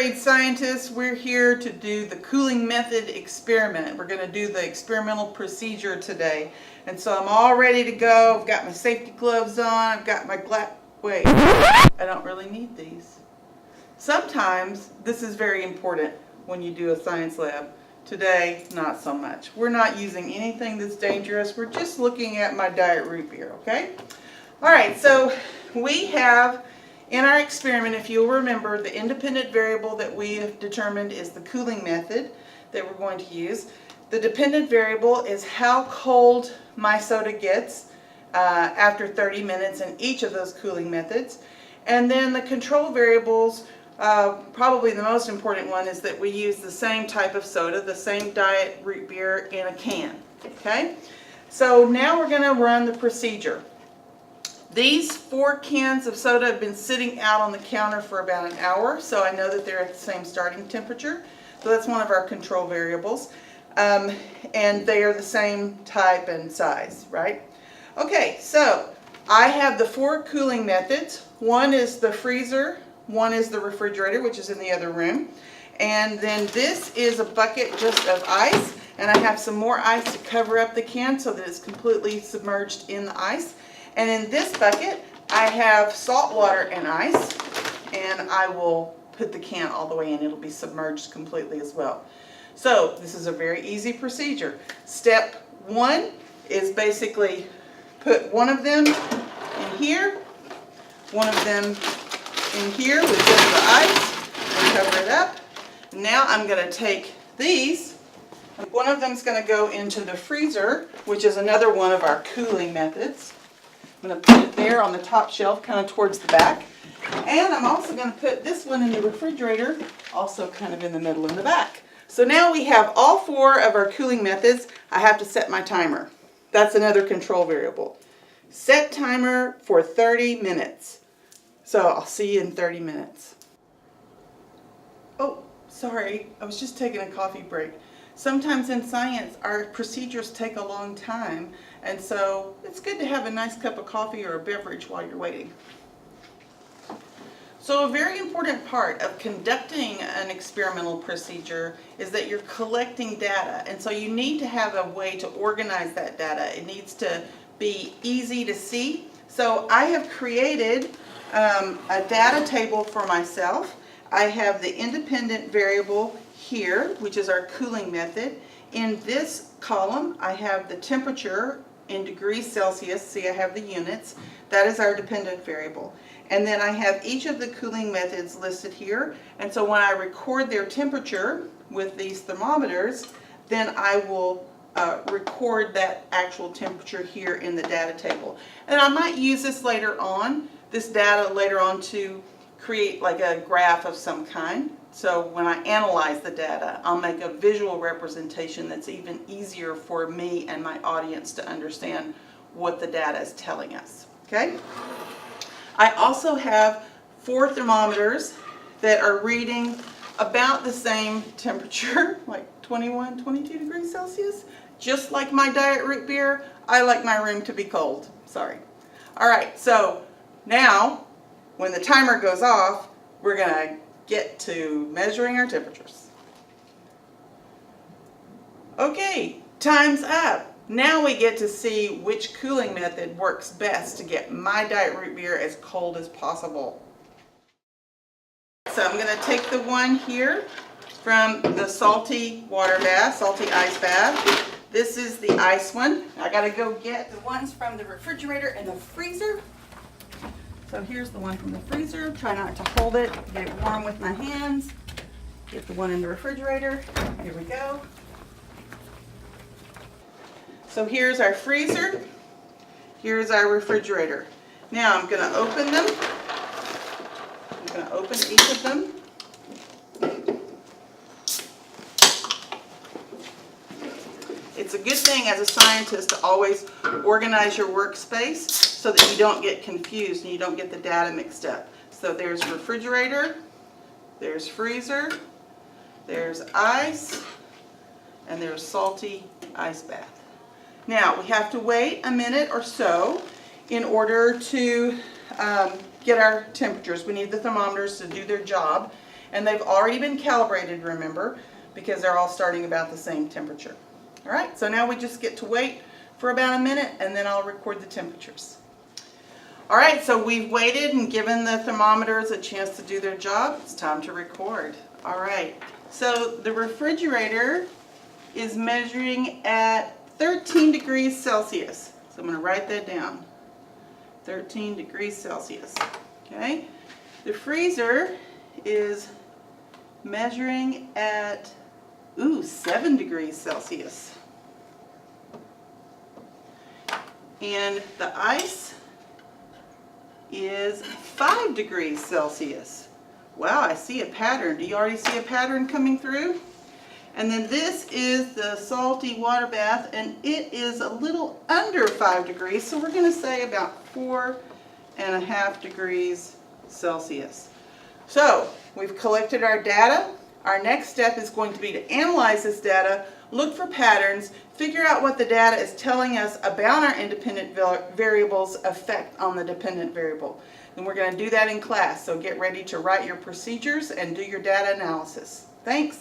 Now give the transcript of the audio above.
grade scientists. We're here to do the cooling method experiment. We're going to do the experimental procedure today. And so I'm all ready to go. I've got my safety gloves on. I've got my wait, I don't really need these. Sometimes this is very important when you do a science lab. Today, not so much. We're not using anything that's dangerous. We're just looking at my diet root beer, okay? All right, so we have in our experiment, if you'll remember, the independent variable that we have determined is the cooling method that we're going to use. The dependent variable is how cold my soda gets after 30 minutes in each of those cooling methods. And then the control variables, probably the most important one, is that we use the same type of soda, the same diet root beer in a can. Okay? So now we're going to run the procedure. These 4 cans of soda have been sitting out on the counter for about an hour, so I know that they're at the same starting temperature. So that's one of our control variables. And they are the same type and size, right? Okay, so I have the 4 cooling methods. One is the freezer, one is the refrigerator, which is in the other room. And then this is a bucket just of ice, and I have some more ice to cover up the can so that it's completely submerged in the ice. And in this bucket, I have salt water and ice, and I will put the can all the way in. It'll be submerged completely as well. So this is a very easy procedure. Step 1 is basically put one of them in here, one of them in here with just the ice, and cover it up. Now I'm going to take these. One of them is going to go into the freezer, which is another one of our cooling methods. I'm going to put it there on the top shelf, kind of towards the back. And I'm also going to put this one in the refrigerator, also kind of in the middle in the back. So now we have all 4 of our cooling methods. I have to set my timer. That's another control variable. Set timer for 30 minutes. So I'll see you in 30 minutes. Oh, sorry. I was just taking a coffee break. Sometimes in science, our procedures take a long time, and so it's good to have a nice cup of coffee or a beverage while you're waiting. So a very important part of conducting an experimental procedure is that you're collecting data, and so you need to have a way to organize that data. It needs to be easy to see. So I have created a data table for myself. I have the independent variable here, which is our cooling method. In this column, I have the temperature in degrees Celsius. See, I have the units. That is our dependent variable. And then I have each of the cooling methods listed here. And so when I record their temperature with these thermometers, then I will record that actual temperature here in the data table. And I might use this later on, this data later on, to create like a graph of some kind. So when I analyze the data, I'll make a visual representation that's even easier for me and my audience to understand what the data is telling us. Okay? I also have 4 thermometers that are reading about the same temperature, like 21, 22 degrees Celsius. Just like my diet root beer, I like my room to be cold. Sorry. All right, so now when the timer goes off, we're going to get to measuring our temperatures. Okay, time's up. Now we get to see which cooling method works best to get my diet root beer as cold as possible. So I'm going to take the one here from the salty water bath, salty ice bath. This is the ice one. I got to go get the ones from the refrigerator and the freezer. So here's the one from the freezer. Try not to hold it. Get it warm with my hands. Get the one in the refrigerator. Here we go. So here's our freezer. Here's our refrigerator. Now I'm going to open them. I'm going to open each of them. It's a good thing as a scientist to always organize your workspace so that you don't get confused and you don't get the data mixed up. So there's refrigerator, there's freezer, there's ice, and there's salty ice bath. Now we have to wait a minute or so in order to get our temperatures. We need the thermometers to do their job. And they've already been calibrated, remember, because they're all starting about the same temperature. All right, so now we just get to wait for about a minute and then I'll record the temperatures. All right, so we've waited and given the thermometers a chance to do their job. It's time to record. All right, so the refrigerator is measuring at 13 degrees Celsius. So I'm going to write that down. 13 degrees Celsius. Okay, the freezer is measuring at 7 degrees Celsius. And the ice is 5 degrees Celsius. Wow, I see a pattern. Do you already see a pattern coming through? And then this is the salty water bath, and it is a little under 5 degrees, so we're going to say about 4.5 degrees Celsius. So we've collected our data. Our next step is going to be to analyze this data, look for patterns, figure out what the data is telling us about our independent variables' effect on the dependent variable. And we're going to do that in class, so get ready to write your procedures and do your data analysis. Thanks.